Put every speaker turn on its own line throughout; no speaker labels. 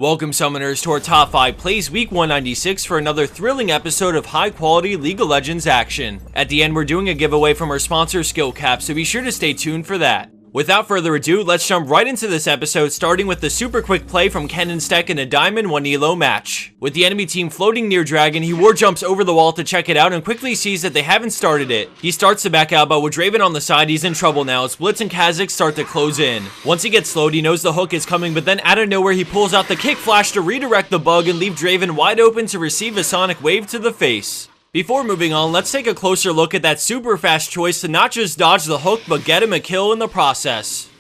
Welcome summoners to our top 5 plays week 196 for another thrilling episode of high quality League of Legends action. At the end we're doing a giveaway from our sponsor Skill Cap, so be sure to stay tuned for that. Without further ado, let's jump right into this episode, starting with the super quick play from Kaninstek in a Diamond 1 Elo match. With the enemy team floating near Dragon, he war jumps over the wall to check it out and quickly sees that they haven't started it. He starts to back out, but with Draven on the side, he's in trouble now as Blitz and Kha'Zix start to close in. Once he gets slowed, he knows the hook is coming, but then out of nowhere, he pulls out the kick flash to redirect the bug and leave Draven wide open to receive a sonic wave to the face. Before moving on, let's take a closer look at that super fast choice to not just dodge the hook, but get him a kill in the process.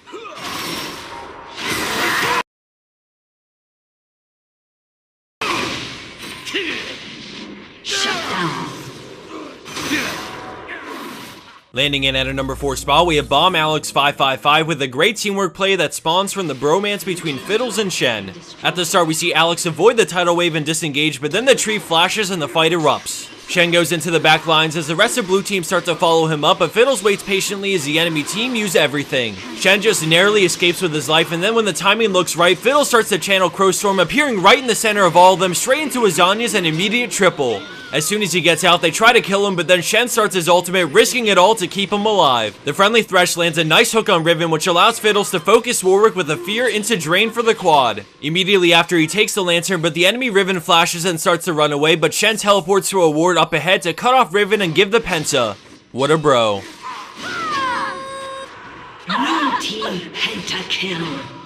Landing in at a number 4 spot, we have Bomb Alex 555 with a great teamwork play that spawns from the bromance between Fiddles and Shen. At the start, we see Alex avoid the tidal wave and disengage, but then the tree flashes and the fight erupts. Shen goes into the back lines as the rest of blue team start to follow him up, but Fiddles waits patiently as the enemy team use everything. Shen just narrowly escapes with his life, and then when the timing looks right, Fiddles starts to channel Crowstorm, appearing right in the center of all of them, straight into his Zanya's and immediate triple. As soon as he gets out, they try to kill him, but then Shen starts his ultimate, risking it all to keep him alive. The friendly Thresh lands a nice hook on Riven, which allows Fiddles to focus Warwick with a fear into Drain for the quad. Immediately after, he takes the Lantern, but the enemy Riven flashes and starts to run away, but Shen teleports to a ward up ahead to cut off Riven and give the Penta. What a bro.
Blue team pentakill.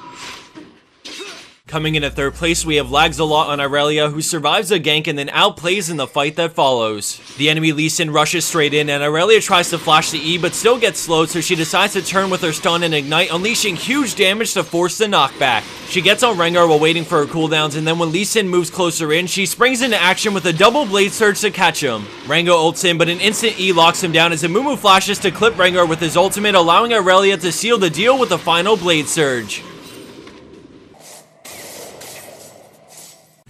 Coming in at third place, we have LagsAlot on Irelia, who survives a gank and then outplays in the fight that follows. The enemy Lee Sin rushes straight in, and Irelia tries to flash the E, but still gets slowed, so she decides to turn with her stun and ignite, unleashing huge damage to force the knockback. She gets on Rengar while waiting for her cooldowns, and then when Lee Sin moves closer in, she springs into action with a double blade surge to catch him. Rengar ults in, but an instant E locks him down as Amumu flashes to clip Rengar with his ultimate, allowing Irelia to seal the deal with a final blade surge.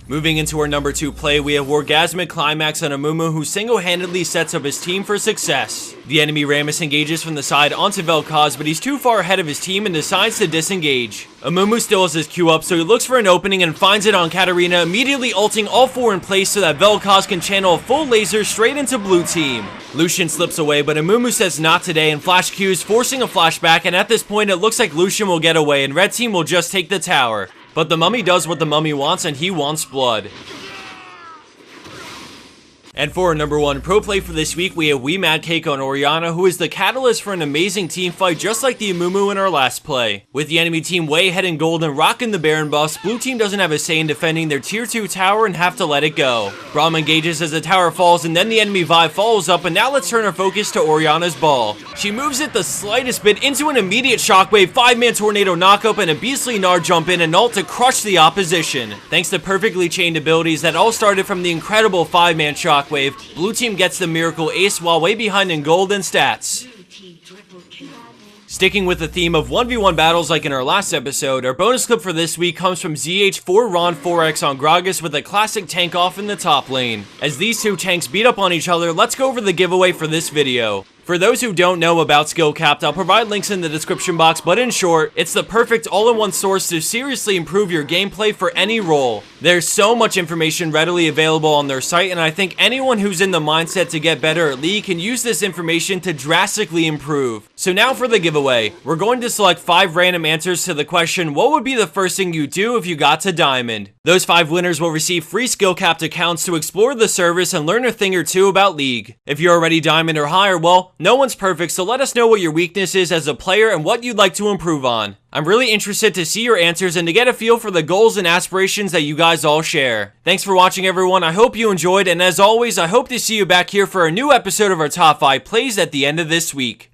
Moving into our number 2 play, we have WargasmicClimax on Amumu, who single-handedly sets up his team for success. The enemy Rammus engages from the side onto Vel'Koz, but he's too far ahead of his team and decides to disengage. Amumu still has his Q up, so he looks for an opening and finds it on Katarina, immediately ulting all 4 in place so that Vel'Koz can channel a full laser straight into blue team. Lucian slips away, but Amumu says not today and flash Qs, forcing a flashback, and at this point it looks like Lucian will get away and red team will just take the tower. But the mummy does what the mummy wants, and he wants blood. And for our number 1 pro play for this week, we have WeMAD Cake on Orianna, who is the catalyst for an amazing team fight just like the Amumu in our last play. With the enemy team way ahead in gold and rocking the Baron buffs, blue team doesn't have a say in defending their tier 2 tower and have to let it go. Braum engages as the tower falls, and then the enemy Vi follows up, and now let's turn our focus to Orianna's ball. She moves it the slightest bit into an immediate shockwave, 5-man tornado knockup, and a beastly Gnar jump in and ult to crush the opposition. Thanks to perfectly chained abilities that all started from the incredible 5-man shockwave, blue team gets the miracle ace while way behind in gold and stats. Sticking with the theme of 1v1 battles like in our last episode, our bonus clip for this week comes from ZH4Ron4X on Gragas with a classic tank off in the top lane. As these two tanks beat up on each other, let's go over the giveaway for this video. For those who don't know about Skill Capped, I'll provide links in the description box, but in short, it's the perfect all-in-one source to seriously improve your gameplay for any role. There's so much information readily available on their site, and I think anyone who's in the mindset to get better at League can use this information to drastically improve. So now for the giveaway. We're going to select 5 random answers to the question, what would be the first thing you do if you got to Diamond? Those 5 winners will receive free Skill Capped accounts to explore the service and learn a thing or two about League. If you're already Diamond or higher, well, no one's perfect, so let us know what your weakness is as a player and what you'd like to improve on. I'm really interested to see your answers and to get a feel for the goals and aspirations that you guys all share. Thanks for watching, everyone. I hope you enjoyed, and as always, I hope to see you back here for a new episode of our top 5 plays at the end of this week.